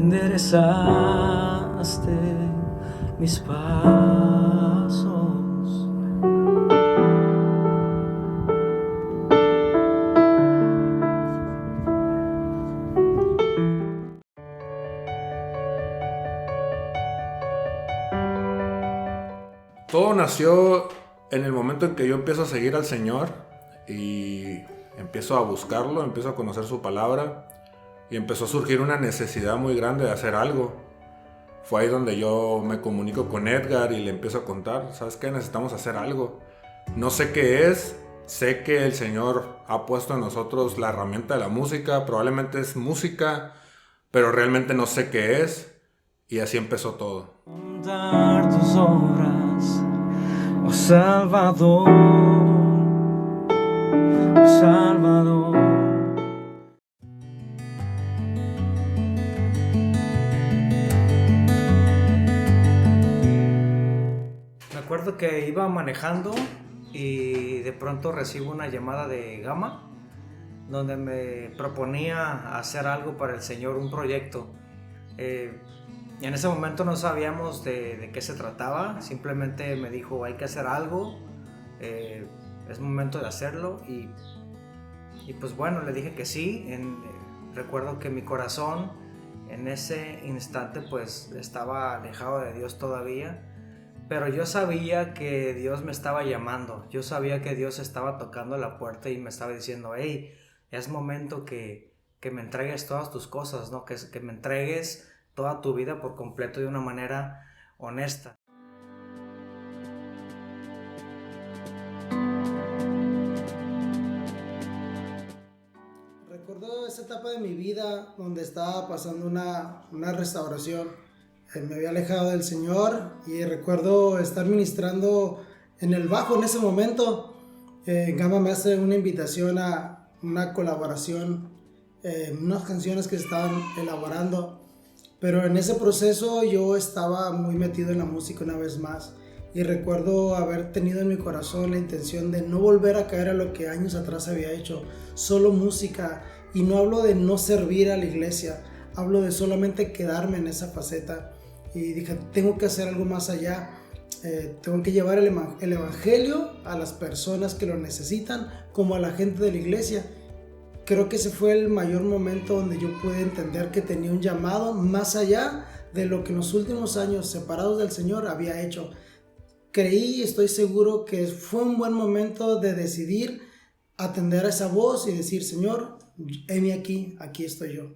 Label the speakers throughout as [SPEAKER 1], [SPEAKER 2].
[SPEAKER 1] enderezaste mis pasos.
[SPEAKER 2] Todo nació en el momento en que yo empiezo a seguir al Señor y empiezo a buscarlo, empiezo a conocer su palabra y empezó a surgir una necesidad muy grande de hacer algo. Fue ahí donde yo me comunico con Edgar y le empiezo a contar, ¿sabes qué? Necesitamos hacer algo. No sé qué es, sé que el Señor ha puesto en nosotros la herramienta de la música, probablemente es música, pero realmente no sé qué es, y así empezó todo.
[SPEAKER 1] Contar tus obras, oh Salvador, oh Salvador. Me acuerdo que iba manejando y de pronto recibo una llamada de Gama donde me proponía hacer algo para el Señor, un proyecto. Y en ese momento no sabíamos de qué se trataba, simplemente me dijo hay que hacer algo, es momento de hacerlo y pues bueno, le dije que sí. Recuerdo que mi corazón en ese instante pues estaba alejado de Dios todavía, pero yo sabía que Dios me estaba llamando, yo sabía que Dios estaba tocando la puerta y me estaba diciendo, hey, es momento que me entregues todas tus cosas, ¿no? Que me entregues toda tu vida por completo de una manera honesta.
[SPEAKER 3] Recuerdo esa etapa de mi vida donde estaba pasando una restauración. Me había alejado del Señor y recuerdo estar ministrando en el bajo en ese momento. Gama me hace una invitación a una colaboración, unas canciones que se estaban elaborando. Pero en ese proceso yo estaba muy metido en la música una vez más. Y recuerdo haber tenido en mi corazón la intención de no volver a caer a lo que años atrás había hecho, solo música. Y no hablo de no servir a la iglesia, hablo de solamente quedarme en esa faceta. Y dije, tengo que hacer algo más allá, tengo que llevar el evangelio a las personas que lo necesitan, como a la gente de la iglesia. Creo que ese fue el mayor momento donde yo pude entender que tenía un llamado más allá de lo que en los últimos años separados del Señor había hecho. Creí y estoy seguro que fue un buen momento de decidir atender a esa voz y decir, Señor, heme aquí, aquí estoy yo.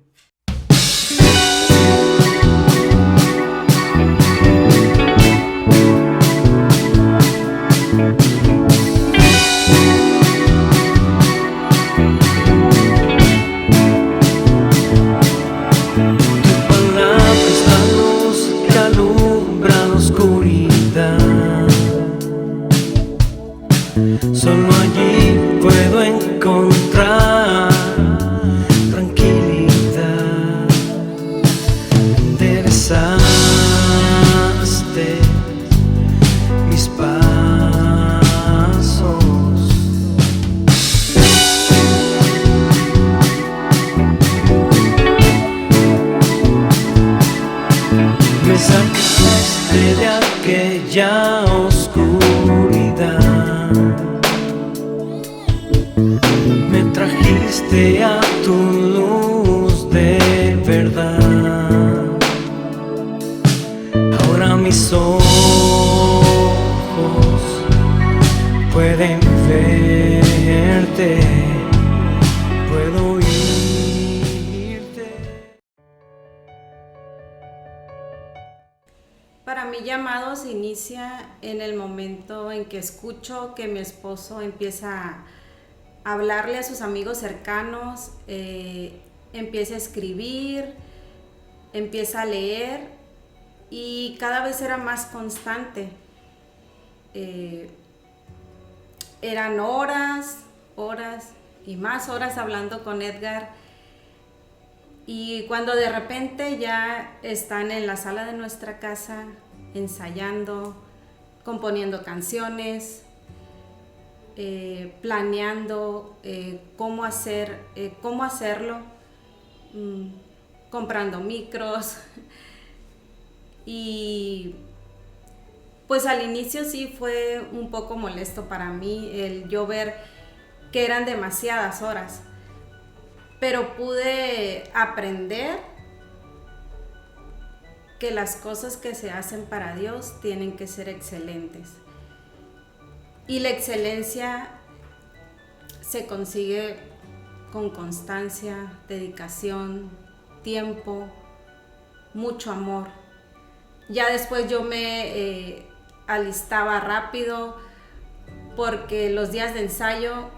[SPEAKER 1] Solo allí puedo encontrar tranquilidad. Enderezaste mis pasos. Me sacaste de aquella oscuridad. Me trajiste a tu luz de verdad. Ahora mis ojos pueden verte, puedo oírte.
[SPEAKER 4] Para mí llamado se inicia en el momento en que escucho que mi esposo empieza a hablarle a sus amigos cercanos, empieza a escribir, empieza a leer y cada vez era más constante. Eran horas y más horas hablando con Edgar, y cuando de repente ya están en la sala de nuestra casa ensayando, componiendo canciones, planeando cómo hacerlo, comprando micros. Y pues al inicio sí fue un poco molesto para mí el yo ver que eran demasiadas horas, pero pude aprender que las cosas que se hacen para Dios tienen que ser excelentes. Y la excelencia se consigue con constancia, dedicación, tiempo, mucho amor. Ya después yo me alistaba rápido porque los días de ensayo,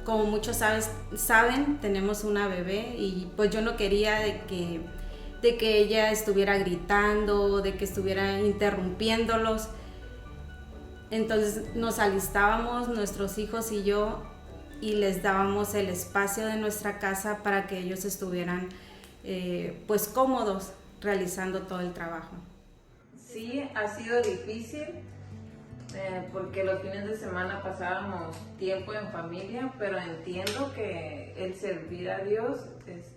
[SPEAKER 4] como muchos saben, tenemos una bebé y pues yo no quería de que ella estuviera gritando, de que estuviera interrumpiéndolos. Entonces nos alistábamos, nuestros hijos y yo, y les dábamos el espacio de nuestra casa para que ellos estuvieran pues cómodos realizando todo el trabajo.
[SPEAKER 5] Sí, ha sido difícil porque los fines de semana pasábamos tiempo en familia, pero entiendo que el servir a Dios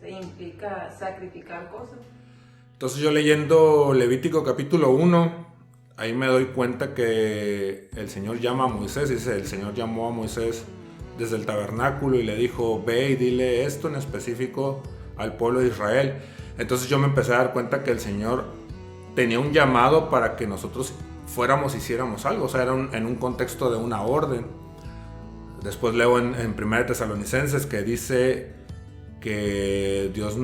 [SPEAKER 5] implica sacrificar cosas.
[SPEAKER 2] Entonces yo leyendo Levítico capítulo 1, ahí me doy cuenta que el Señor llama a Moisés, dice, el Señor llamó a Moisés desde el tabernáculo y le dijo, ve y dile esto en específico al pueblo de Israel. Entonces yo me empecé a dar cuenta que el Señor tenía un llamado para que nosotros fuéramos y hiciéramos algo, o sea, era en un contexto de una orden. Después leo en 1 Tesalonicenses que dice que Dios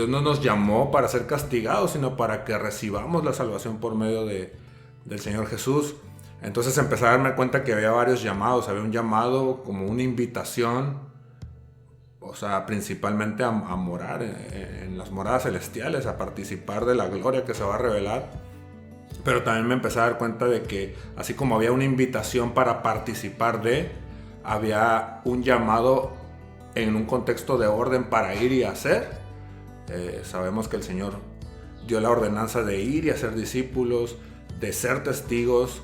[SPEAKER 2] no nos llamó para ser castigados, sino para que recibamos la salvación por medio del Señor Jesús. Entonces empecé a darme cuenta que había varios llamados. Había un llamado como una invitación, o sea, principalmente a morar en las moradas celestiales, a participar de la gloria que se va a revelar. Pero también me empecé a dar cuenta de que así como había una invitación para participar había un llamado en un contexto de orden para ir y hacer. Sabemos que el Señor dio la ordenanza de ir y hacer discípulos, de ser testigos,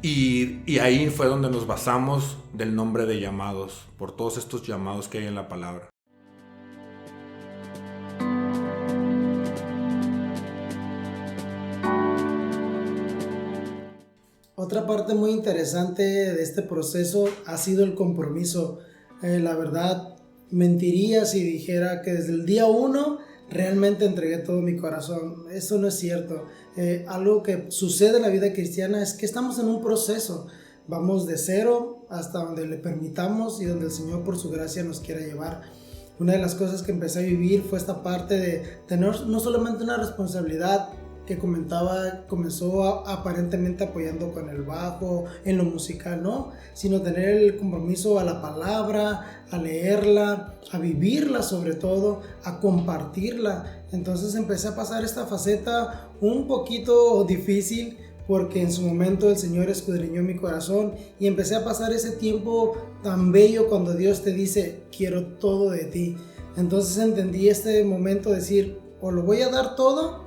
[SPEAKER 2] y ahí fue donde nos basamos del nombre de llamados, por todos estos llamados que hay en la palabra.
[SPEAKER 3] Otra parte muy interesante de este proceso ha sido el compromiso. La verdad, mentiría si dijera que desde el día 1 realmente entregué todo mi corazón. Eso no es cierto. Algo que sucede en la vida cristiana es que estamos en un proceso. Vamos de cero hasta donde le permitamos y donde el Señor por su gracia nos quiera llevar. Una de las cosas que empecé a vivir fue esta parte de tener no solamente una responsabilidad que comenzó aparentemente apoyando con el bajo, en lo musical, ¿no? Sino tener el compromiso a la palabra, a leerla, a vivirla sobre todo, a compartirla. Entonces empecé a pasar esta faceta un poquito difícil porque en su momento el Señor escudriñó mi corazón y empecé a pasar ese tiempo tan bello cuando Dios te dice, quiero todo de ti. Entonces entendí este momento de decir, o lo voy a dar todo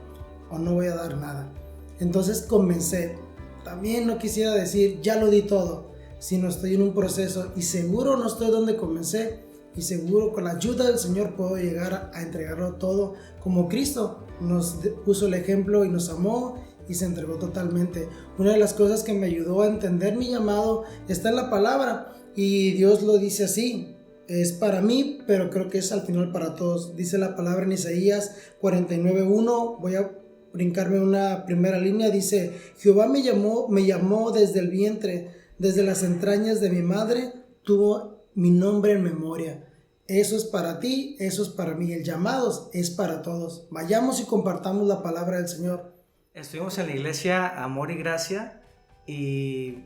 [SPEAKER 3] o no voy a dar nada. Entonces comencé. También no quisiera decir ya lo di todo, sino estoy en un proceso y seguro no estoy donde comencé y seguro con la ayuda del Señor puedo llegar a entregarlo todo como Cristo nos puso el ejemplo y nos amó y se entregó totalmente. Una de las cosas que me ayudó a entender mi llamado está en la palabra y Dios lo dice así. Es para mí, pero creo que es al final para todos. Dice la palabra en Isaías 49:1. Voy a brincarme una primera línea. Dice, Jehová me llamó desde el vientre, desde las entrañas de mi madre, tuvo mi nombre en memoria. Eso es para ti, eso es para mí. El llamado es para todos. Vayamos y compartamos la palabra del Señor. Estuvimos
[SPEAKER 1] en la iglesia Amor y Gracia y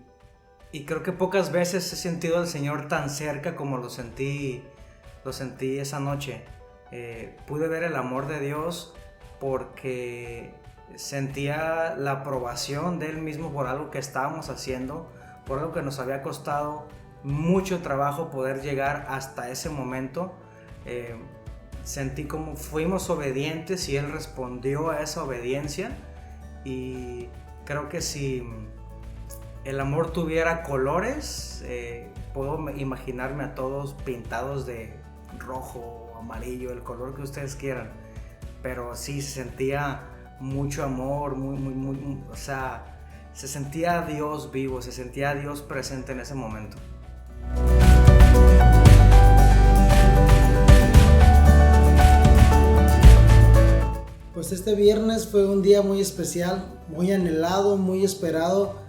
[SPEAKER 1] creo que pocas veces he sentido al Señor tan cerca como lo sentí esa noche. Pude ver el amor de Dios porque sentía la aprobación de Él mismo por algo que estábamos haciendo, por algo que nos había costado mucho trabajo poder llegar hasta ese momento. Sentí como fuimos obedientes y Él respondió a esa obediencia, y creo que si el amor tuviera colores, puedo imaginarme a todos pintados de rojo, amarillo, el color que ustedes quieran, pero sí se sentía mucho amor, o sea, se sentía a Dios vivo, se sentía a Dios presente en ese momento.
[SPEAKER 3] Pues este viernes fue un día muy especial, muy anhelado, muy esperado.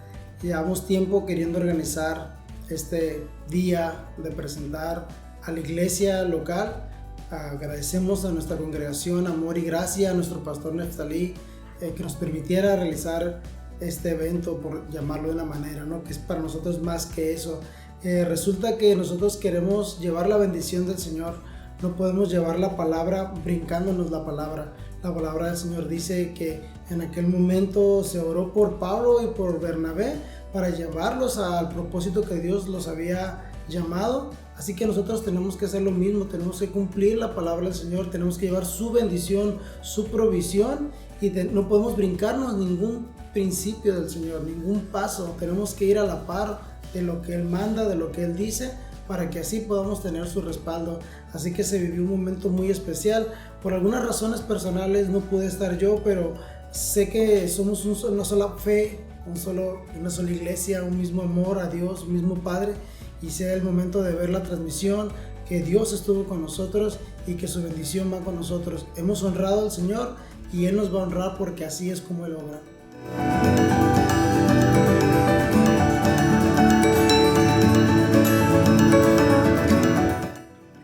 [SPEAKER 3] Llevamos tiempo queriendo organizar este día de presentar a la iglesia local. Agradecemos a nuestra congregación Amor y Gracia, a nuestro pastor Neftalí, que nos permitiera realizar este evento, por llamarlo de una manera, ¿no? Que es para nosotros más que eso. Resulta que nosotros queremos llevar la bendición del Señor. No podemos llevar la palabra brincándonos la palabra. La palabra del Señor dice que en aquel momento se oró por Pablo y por Bernabé para llevarlos al propósito que Dios los había llamado. Así que nosotros tenemos que hacer lo mismo, tenemos que cumplir la palabra del Señor, tenemos que llevar su bendición, su provisión, y no podemos brincarnos ningún principio del Señor, ningún paso. Tenemos que ir a la par de lo que Él manda, de lo que Él dice, para que así podamos tener su respaldo. Así que se vivió un momento muy especial. Por algunas razones personales no pude estar yo, pero sé que somos una sola fe, una sola iglesia, un mismo amor a Dios, un mismo Padre, y sea el momento de ver la transmisión, que Dios estuvo con nosotros y que su bendición va con nosotros. Hemos honrado al Señor y Él nos va a honrar, porque así es como Él obra.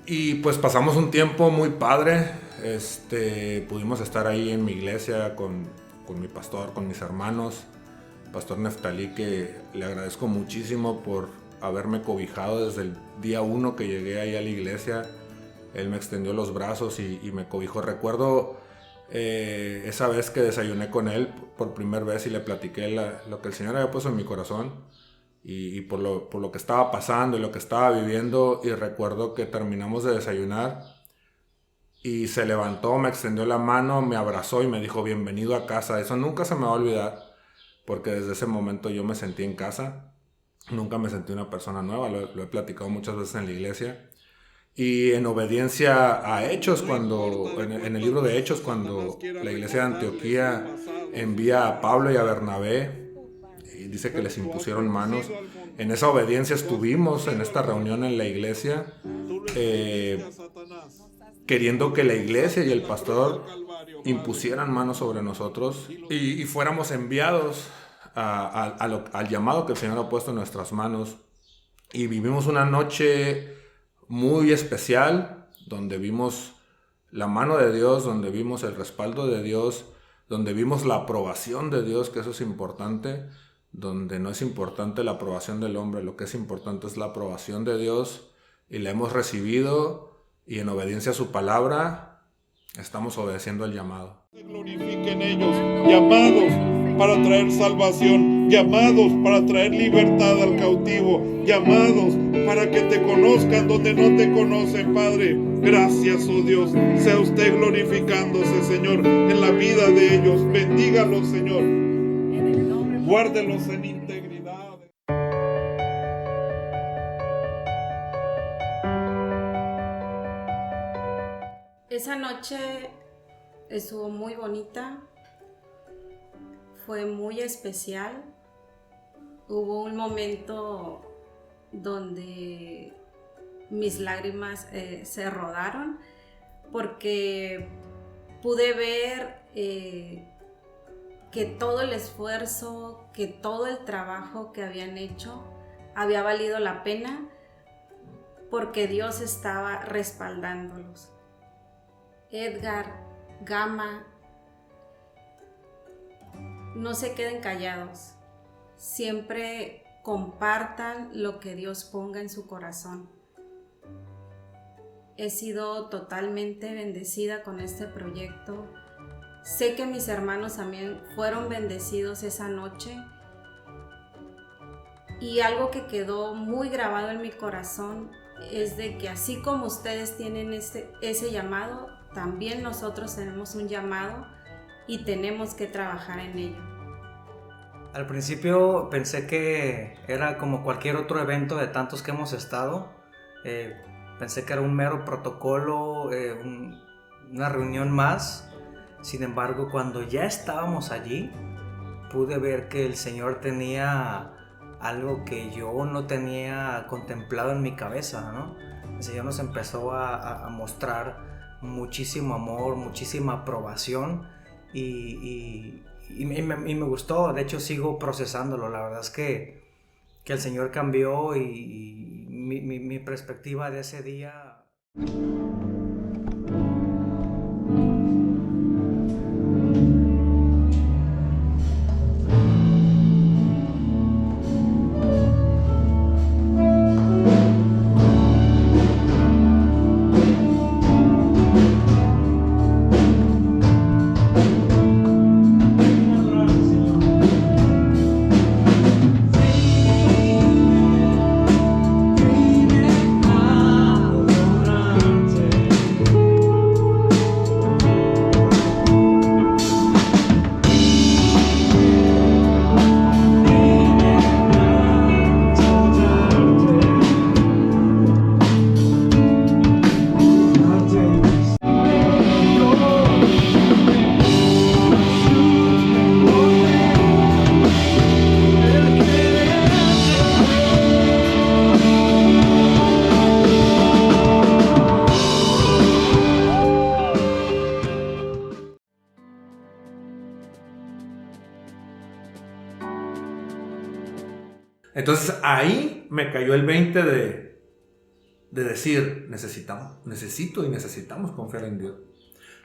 [SPEAKER 2] Y pues pasamos un tiempo muy padre. Pudimos estar ahí en mi iglesia con mi pastor, con mis hermanos, pastor Neftalí, que le agradezco muchísimo por haberme cobijado desde el día 1 que llegué ahí a la iglesia. Él me extendió los brazos y me cobijó. Recuerdo esa vez que desayuné con él por primera vez y le platiqué lo que el Señor había puesto en mi corazón y por lo que estaba pasando y lo que estaba viviendo. Y recuerdo que terminamos de desayunar y se levantó, me extendió la mano, me abrazó y me dijo: bienvenido a casa. Eso nunca se me va a olvidar, porque desde ese momento yo me sentí en casa. Nunca me sentí una persona nueva, lo he platicado muchas veces en la iglesia. Y en obediencia a Hechos, en el libro de Hechos, cuando la iglesia de Antioquía envía a Pablo y a Bernabé y dice que les impusieron manos, en esa obediencia estuvimos en esta reunión en la iglesia, queriendo que la iglesia y el pastor impusieran manos sobre nosotros y fuéramos enviados al llamado que el Señor ha puesto en nuestras manos. Y vivimos una noche muy especial, donde vimos la mano de Dios, donde vimos el respaldo de Dios, donde vimos la aprobación de Dios, que eso es importante, donde no es importante la aprobación del hombre, lo que es importante es la aprobación de Dios, y la hemos recibido, y en obediencia a su palabra estamos obedeciendo el llamado.
[SPEAKER 6] Se glorifiquen ellos, llamados para traer salvación, llamados para traer libertad al cautivo, llamados para que te conozcan donde no te conocen, Padre. Gracias, oh Dios, sea usted glorificándose, Señor, en la vida de ellos. Bendígalos, Señor, guárdelos en integridad.
[SPEAKER 4] Esa noche estuvo muy bonita, fue muy especial. Hubo un momento donde mis lágrimas se rodaron, porque pude ver que todo el esfuerzo, que todo el trabajo que habían hecho había valido la pena, porque Dios estaba respaldándolos. Edgar, Gama, no se queden callados, siempre compartan lo que Dios ponga en su corazón. He sido totalmente bendecida con este proyecto. Sé que mis hermanos también fueron bendecidos esa noche, y algo que quedó muy grabado en mi corazón es de que así como ustedes tienen ese llamado, también nosotros tenemos un llamado y tenemos que trabajar en ello.
[SPEAKER 1] Al principio pensé que era como cualquier otro evento de tantos que hemos estado. Pensé que era un mero protocolo, una reunión más. Sin embargo, cuando ya estábamos allí, pude ver que el Señor tenía algo que yo no tenía contemplado en mi cabeza, ¿no? El Señor nos empezó a mostrar muchísimo amor, muchísima aprobación y me gustó. De hecho, sigo procesándolo. La verdad es que el Señor cambió y mi perspectiva de ese día.
[SPEAKER 2] Entonces ahí me cayó el 20 de decir, necesito y necesitamos confiar en Dios.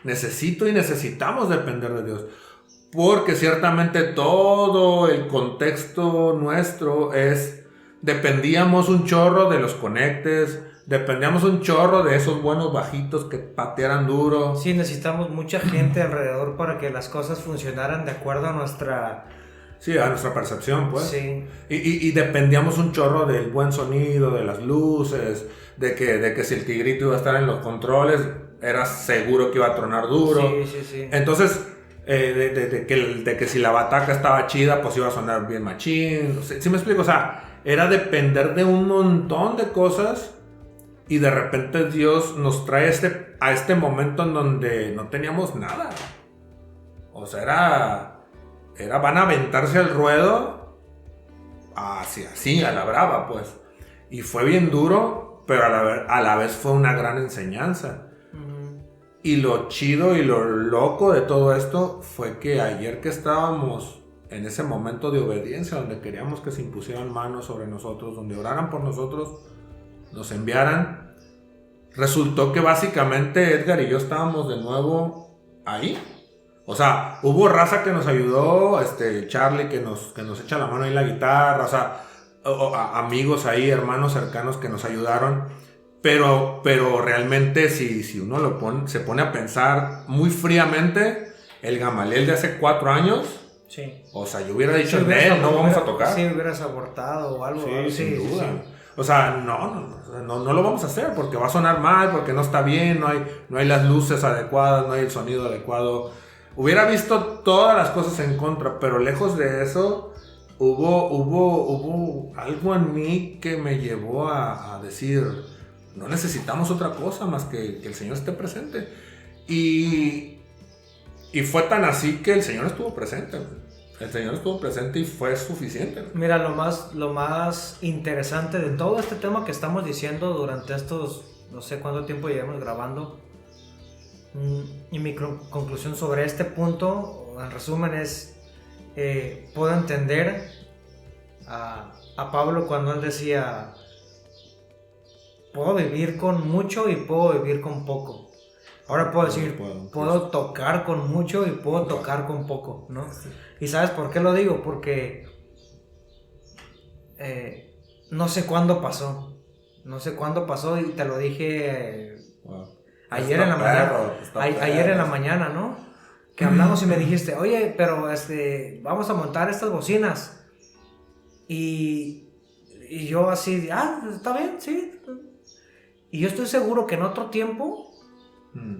[SPEAKER 2] Necesito y necesitamos depender de Dios. Porque ciertamente todo el contexto nuestro dependíamos un chorro de los conectes, dependíamos un chorro de esos buenos bajitos que patearan duro.
[SPEAKER 1] Sí, necesitamos mucha gente alrededor para que las cosas funcionaran de acuerdo a nuestra...
[SPEAKER 2] Sí, a nuestra percepción, pues.
[SPEAKER 1] Sí.
[SPEAKER 2] Y dependíamos un chorro del buen sonido, de las luces, de que si el tigrito iba a estar en los controles, era seguro que iba a tronar duro.
[SPEAKER 1] Sí.
[SPEAKER 2] Entonces, de que si la bataca estaba chida, pues iba a sonar bien machín. ¿Sí me explico? O sea, era depender de un montón de cosas y de repente Dios nos trae a este momento en donde no teníamos nada. O sea, van a aventarse al ruedo así, a la brava, pues. Y fue bien duro, pero a la vez fue una gran enseñanza. Y lo chido y lo loco de todo esto fue que ayer que estábamos en ese momento de obediencia, donde queríamos que se impusieran manos sobre nosotros, donde oraran por nosotros, nos enviaran, resultó que básicamente Edgar y yo estábamos de nuevo ahí. O sea, hubo raza que nos ayudó, Charlie que nos echa la mano ahí en la guitarra, o sea, amigos ahí, hermanos cercanos que nos ayudaron, pero realmente si uno se pone a pensar muy fríamente, el Gamaliel de hace 4 años,
[SPEAKER 1] sí.
[SPEAKER 2] O sea, yo hubiera dicho, no vamos a tocar.
[SPEAKER 1] Sí, hubieras abortado o algo.
[SPEAKER 2] Sí, sin duda. Sí. O sea, no lo vamos a hacer porque va a sonar mal, porque no está bien, no hay las luces adecuadas, no hay el sonido adecuado. Hubiera visto todas las cosas en contra, pero lejos de eso, hubo algo en mí que me llevó a decir, no necesitamos otra cosa más que el Señor esté presente. Y fue tan así que el Señor estuvo presente. El Señor estuvo presente y fue suficiente.
[SPEAKER 1] Mira, lo más interesante de todo este tema que estamos diciendo durante estos, no sé cuánto tiempo llevamos grabando, y mi conclusión sobre este punto, en resumen, es, puedo entender a Pablo cuando él decía, puedo vivir con mucho y puedo vivir con poco. Ahora puedo decir, puedo tocar con mucho y puedo tocar con poco, ¿no? ¿Y sabes por qué lo digo? Porque no sé cuándo pasó y te lo dije ayer en la mañana, ¿no? Que hablamos y me dijiste, oye, pero vamos a montar estas bocinas. Y yo así, está bien, sí. Y yo estoy seguro que en otro tiempo,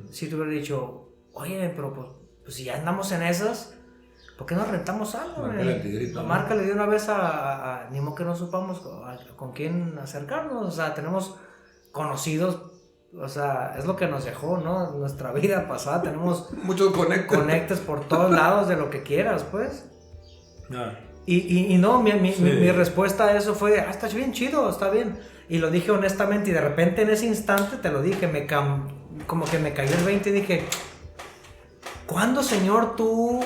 [SPEAKER 1] si te hubiera dicho, oye, pero pues si ya andamos en esas, ¿por qué no rentamos algo? Márcale de una vez ni modo que no supamos con quién acercarnos. O sea, tenemos conocidos, o sea, es lo que nos dejó, ¿no? Nuestra vida pasada, tenemos
[SPEAKER 2] Muchos
[SPEAKER 1] conectes por todos lados de lo que quieras, pues.
[SPEAKER 2] Ah.
[SPEAKER 1] Y no, mi
[SPEAKER 2] Sí.
[SPEAKER 1] respuesta a eso fue, está bien chido, está bien. Y lo dije honestamente, y de repente en ese instante te lo dije, como que me cayó el 20 y dije, ¿cuándo, Señor, tú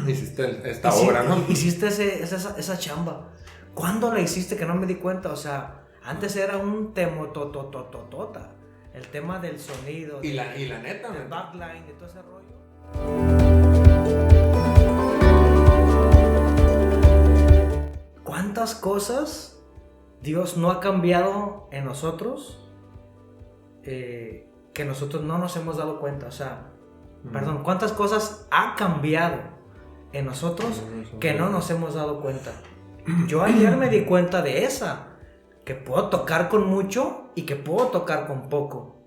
[SPEAKER 2] Hiciste esta obra, ¿no?
[SPEAKER 1] hiciste esa chamba? ¿Cuándo la hiciste que no me di cuenta? O sea, antes era un tototototota. El tema del sonido.
[SPEAKER 2] Y la neta,
[SPEAKER 1] del
[SPEAKER 2] man.
[SPEAKER 1] backline, de todo ese rollo. ¿Cuántas cosas Dios no ha cambiado en nosotros que nosotros no nos hemos dado cuenta? O sea, perdón, ¿cuántas cosas ha cambiado en nosotros que no nos hemos dado cuenta? Yo ayer me di cuenta de esa, que puedo tocar con mucho y que puedo tocar con poco.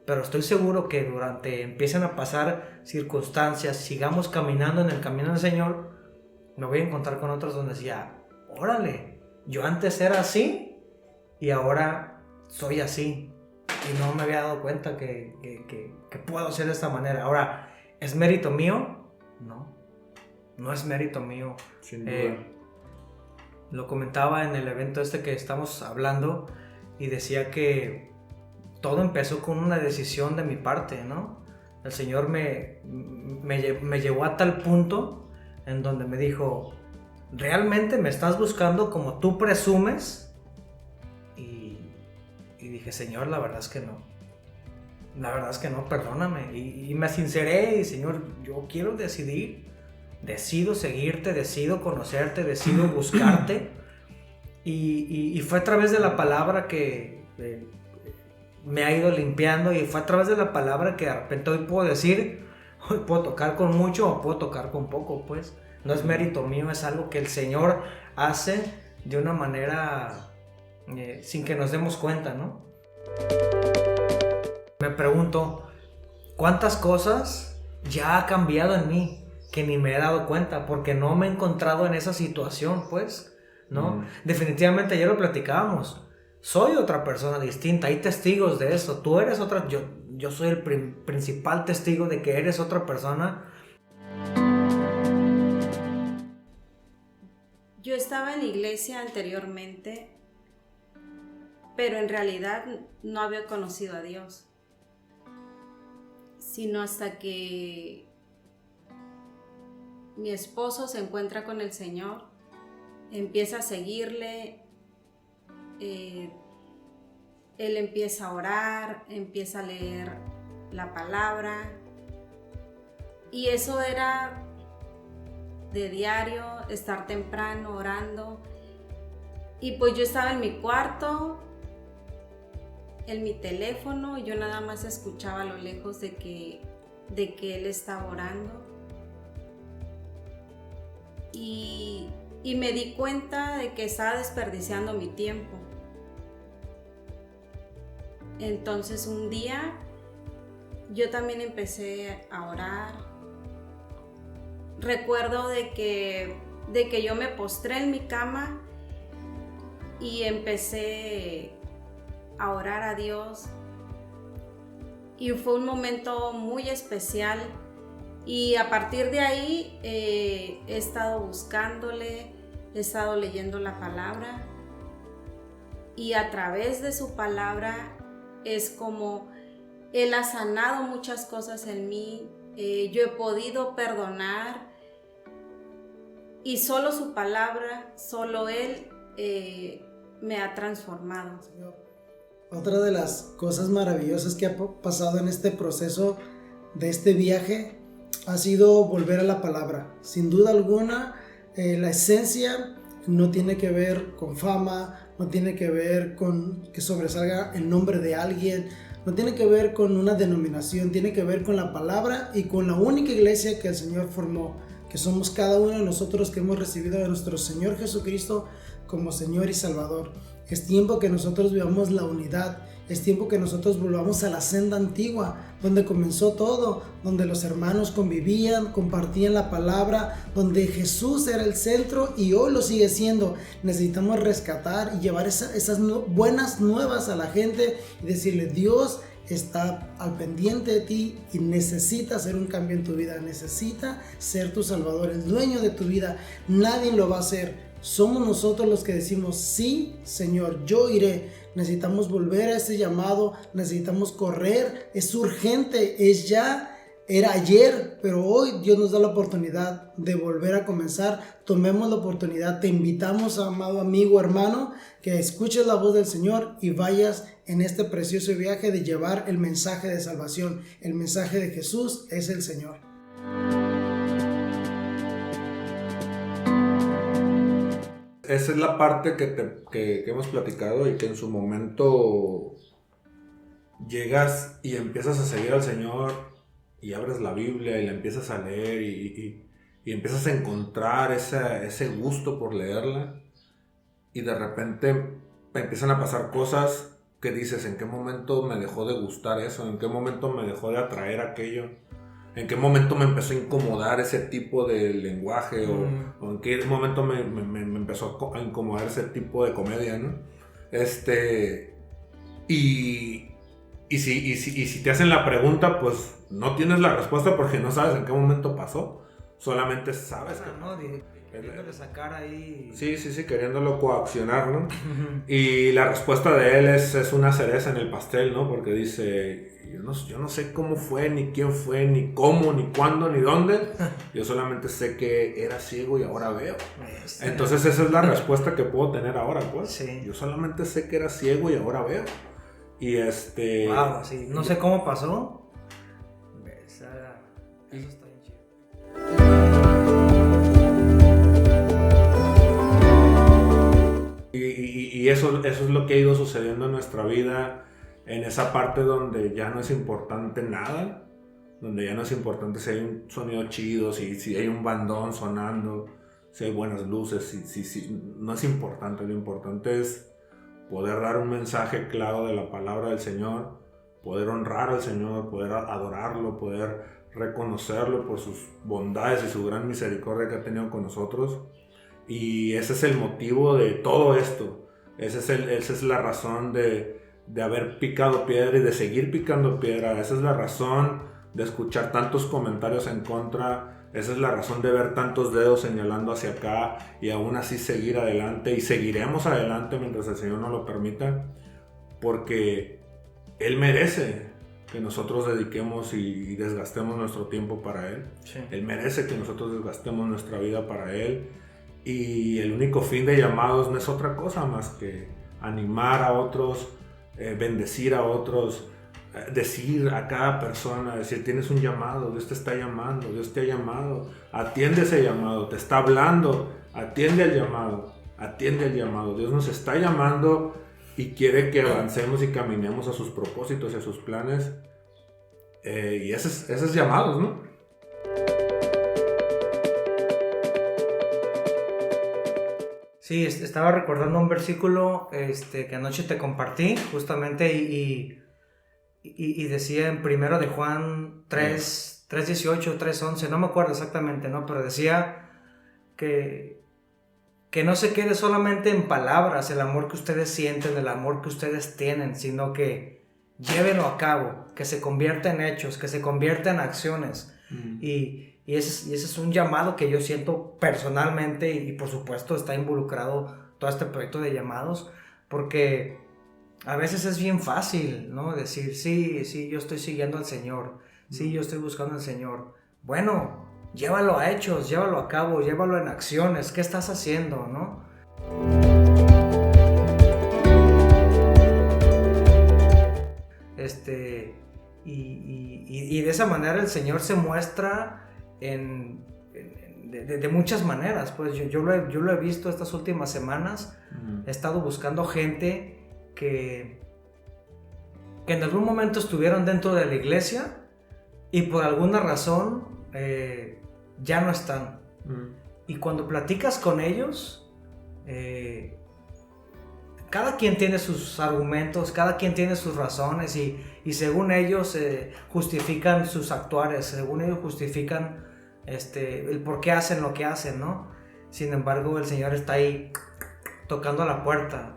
[SPEAKER 1] Pero estoy seguro que durante empiecen a pasar circunstancias, sigamos caminando en el camino del Señor, me voy a encontrar con otros donde decía, órale, yo antes era así y ahora soy así. Y no me había dado cuenta que puedo ser de esta manera. Ahora, ¿es mérito mío? No, no es mérito mío.
[SPEAKER 2] Sin duda.
[SPEAKER 1] Lo comentaba en el evento este que estamos hablando y decía que todo empezó con una decisión de mi parte, ¿no? El Señor me llevó a tal punto en donde me dijo, ¿realmente me estás buscando como tú presumes? Y dije, Señor, la verdad es que no. La verdad es que no, perdóname. Y me sinceré y, Señor, yo quiero decido seguirte, decido conocerte, decido buscarte. Y fue a través de la palabra que me ha ido limpiando, y fue a través de la palabra que de repente hoy puedo decir, hoy puedo tocar con mucho o puedo tocar con poco, pues. No es mérito mío, es algo que el Señor hace de una manera sin que nos demos cuenta, ¿no? Me pregunto, ¿cuántas cosas ya ha cambiado en mí que ni me he dado cuenta porque no me he encontrado en esa situación, pues, ¿no? Definitivamente ayer lo platicábamos. Soy otra persona distinta, hay testigos de eso. Tú eres otra, yo soy el principal testigo de que eres otra persona.
[SPEAKER 4] Yo estaba en la iglesia anteriormente, pero en realidad no había conocido a Dios, sino hasta que mi esposo se encuentra con el Señor, empieza a seguirle, él empieza a orar, empieza a leer la palabra, y eso era de diario, estar temprano orando. Y pues yo estaba en mi cuarto, en mi teléfono, y yo nada más escuchaba a lo lejos de que él estaba orando. Y me di cuenta de que estaba desperdiciando mi tiempo. Entonces un día yo también empecé a orar. Recuerdo de que yo me postré en mi cama y empecé a orar a Dios, y fue un momento muy especial, y a partir de ahí he estado buscándole, he estado leyendo la palabra, y a través de su palabra es como Él ha sanado muchas cosas en mí. Yo he podido perdonar, y solo su palabra, solo Él me ha transformado.
[SPEAKER 3] Señor, otra de las cosas maravillosas que ha pasado en este proceso de este viaje ha sido volver a la palabra. Sin duda alguna, la esencia no tiene que ver con fama, no tiene que ver con que sobresalga el nombre de alguien, no tiene que ver con una denominación, tiene que ver con la palabra y con la única iglesia que el Señor formó, que somos cada uno de nosotros que hemos recibido a nuestro Señor Jesucristo como Señor y Salvador. Es tiempo que nosotros vivamos la unidad Es tiempo que nosotros volvamos a la senda antigua, donde comenzó todo, donde los hermanos convivían, compartían la palabra, donde Jesús era el centro y hoy lo sigue siendo. Necesitamos rescatar y llevar esas buenas nuevas a la gente y decirle: Dios está al pendiente de ti y necesita hacer un cambio en tu vida, necesita ser tu Salvador, el dueño de tu vida. Nadie lo va a hacer. Somos nosotros los que decimos: sí, Señor, yo iré. Necesitamos volver a ese llamado, necesitamos correr, es urgente, era ayer, pero hoy Dios nos da la oportunidad de volver a comenzar. Tomemos la oportunidad, te invitamos, amado amigo, hermano, que escuches la voz del Señor y vayas en este precioso viaje de llevar el mensaje de salvación. El mensaje de Jesús es el Señor.
[SPEAKER 2] Esa es la parte que hemos platicado y que en su momento llegas y empiezas a seguir al Señor y abres la Biblia y la empiezas a leer y empiezas a encontrar ese gusto por leerla, y de repente empiezan a pasar cosas que dices: ¿en qué momento me dejó de gustar eso? ¿En qué momento me dejó de atraer aquello? ¿En qué momento me empezó a incomodar ese tipo de lenguaje? ¿O en qué momento me empezó a incomodar ese tipo de comedia, ¿no? Y si te hacen la pregunta, pues no tienes la respuesta porque no sabes en qué momento pasó. Solamente sabes que...
[SPEAKER 1] ¿no? Queriéndole sacar ahí...
[SPEAKER 2] Sí, queriéndolo coaccionar, ¿no? Y la respuesta de él es una cereza en el pastel, ¿no? Porque dice: yo no sé cómo fue, ni quién fue, ni cómo, ni cuándo, ni dónde. Yo solamente sé que era ciego y ahora veo. Entonces esa es la respuesta que puedo tener ahora, pues.
[SPEAKER 1] Sí.
[SPEAKER 2] Yo solamente sé que era ciego y ahora veo. Y
[SPEAKER 1] Wow, sí. No sé cómo pasó. Eso está bien chido.
[SPEAKER 2] Y eso es lo que ha ido sucediendo en nuestra vida, en esa parte donde ya no es importante nada, donde ya no es importante si hay un sonido chido, si hay un bandón sonando, si hay buenas luces, no es importante. Lo importante es poder dar un mensaje claro de la palabra del Señor, poder honrar al Señor, poder adorarlo, poder reconocerlo por sus bondades y su gran misericordia que ha tenido con nosotros. Y ese es el motivo de todo esto. Esa es la razón de haber picado piedra y de seguir picando piedra. Esa es la razón de escuchar tantos comentarios en contra. Esa es la razón de ver tantos dedos señalando hacia acá y aún así seguir adelante. Y seguiremos adelante mientras el Señor nos lo permita, porque Él merece que nosotros dediquemos y desgastemos nuestro tiempo para Él.
[SPEAKER 1] Sí.
[SPEAKER 2] Él merece que nosotros desgastemos nuestra vida para Él. Y el único fin de llamados no es otra cosa más que animar a otros, bendecir a otros, decir a cada persona, decir: tienes un llamado, Dios te está llamando, Dios te ha llamado, atiende ese llamado, te está hablando, atiende al llamado, Dios nos está llamando y quiere que avancemos y caminemos a sus propósitos y a sus planes, y esos llamados, ¿no?
[SPEAKER 1] Sí, estaba recordando un versículo que anoche te compartí justamente y decía en 1 de Juan 3:18, 3:11, no me acuerdo exactamente, ¿no? Pero decía que no se quede solamente en palabras el amor que ustedes sienten, el amor que ustedes tienen, sino que llévenlo a cabo, que se convierta en hechos, que se convierta en acciones. Y ese es un llamado que yo siento personalmente, y por supuesto está involucrado todo este proyecto de llamados, porque a veces es bien fácil, ¿no? Decir: sí, yo estoy siguiendo al Señor, sí, yo estoy buscando al Señor. Bueno, llévalo a hechos, llévalo a cabo, llévalo en acciones. ¿Qué estás haciendo, no? Y de esa manera el Señor se muestra de muchas maneras. Pues yo lo he visto estas últimas semanas. He estado buscando gente que en algún momento estuvieron dentro de la iglesia y por alguna razón ya no están. Y cuando platicas con ellos, cada quien tiene sus argumentos, cada quien tiene sus razones y según ellos justifican sus actuares, según ellos justifican el por qué hacen lo que hacen, ¿no? Sin embargo, el Señor está ahí tocando la puerta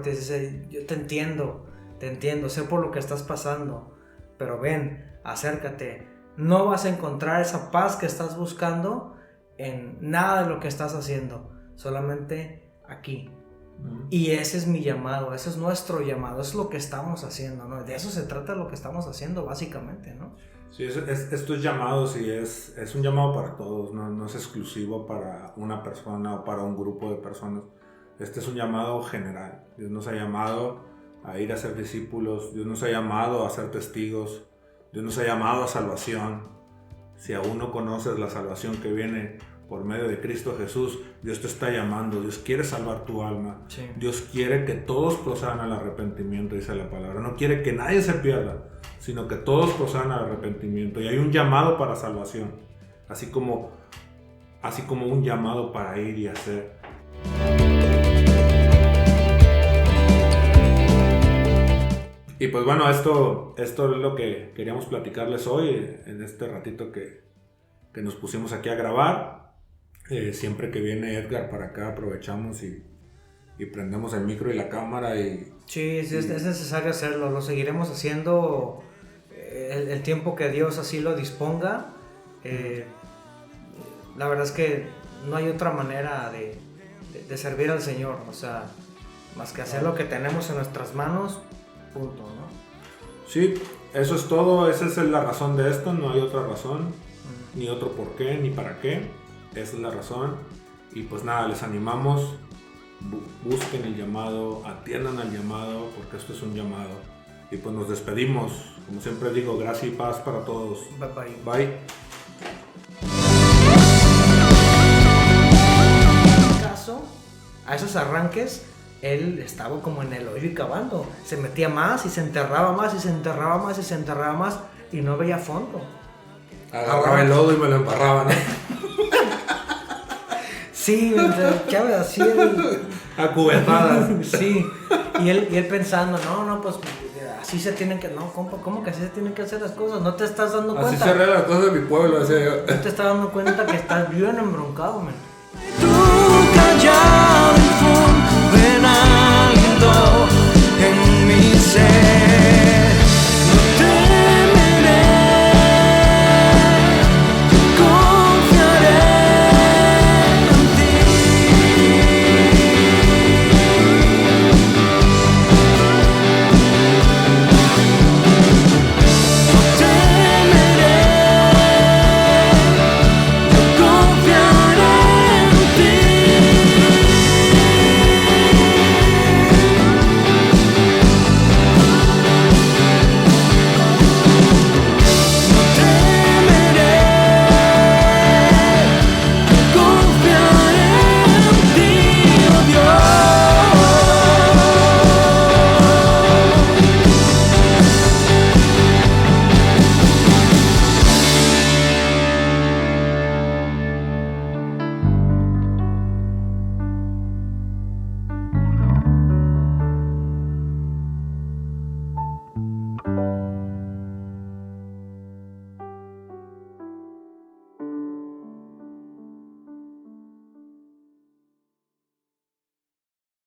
[SPEAKER 1] y dice, yo te entiendo, sé por lo que estás pasando, pero ven, acércate. No vas a encontrar esa paz que estás buscando en nada de lo que estás haciendo, solamente aquí. Y ese es mi llamado, ese es nuestro llamado, eso es lo que estamos haciendo, ¿no? De eso se trata lo que estamos haciendo básicamente, ¿no?
[SPEAKER 2] Sí, estos llamados sí es un llamado para todos, no es exclusivo para una persona o para un grupo de personas. Este es un llamado general. Dios nos ha llamado a ir a ser discípulos, Dios nos ha llamado a ser testigos, Dios nos ha llamado a salvación. Si aún no conoces la salvación que viene por medio de Cristo Jesús, Dios te está llamando, Dios quiere salvar tu alma.
[SPEAKER 1] Sí.
[SPEAKER 2] Dios quiere que todos procedan al arrepentimiento, dice la palabra. No quiere que nadie se pierda, sino que todos procedan al arrepentimiento. Y hay un llamado para salvación, así como un llamado para ir y hacer. Y pues bueno, esto es lo que queríamos platicarles hoy, en este ratito que nos pusimos aquí a grabar. Siempre que viene Edgar para acá aprovechamos y prendemos el micro y la cámara.
[SPEAKER 1] Sí, es necesario hacerlo, lo seguiremos haciendo el tiempo que Dios así lo disponga. La verdad es que no hay otra manera de servir al Señor, o sea, más que hacer lo que tenemos en nuestras manos, punto, ¿no?
[SPEAKER 2] Sí, eso es todo, esa es la razón de esto, no hay otra razón, ni otro por qué, ni para qué. Esa es la razón. Y pues nada, les animamos, busquen el llamado, atiendan al llamado, porque esto es un llamado. Y pues nos despedimos. Como siempre digo, gracia y paz para todos.
[SPEAKER 1] Bye bye.
[SPEAKER 2] Bye.
[SPEAKER 1] En este caso, a esos arranques, él estaba como en el hoyo y cavando. Se metía más y se enterraba más y se enterraba más y se enterraba más y no veía fondo.
[SPEAKER 2] Agarraba el lodo y me lo embarraba, ¿no?
[SPEAKER 1] Sí, Chávez, así
[SPEAKER 2] A cubetadas.
[SPEAKER 1] Sí, y él pensando, no, pues así se tienen que, no, compa, ¿cómo que así se tienen que hacer las cosas? ¿No te estás dando cuenta?
[SPEAKER 2] Así se arreglan las cosas de mi pueblo, decía yo.
[SPEAKER 1] ¿No te estás dando cuenta que estás bien embroncado, man?
[SPEAKER 7] Tú callado y venando en mi ser.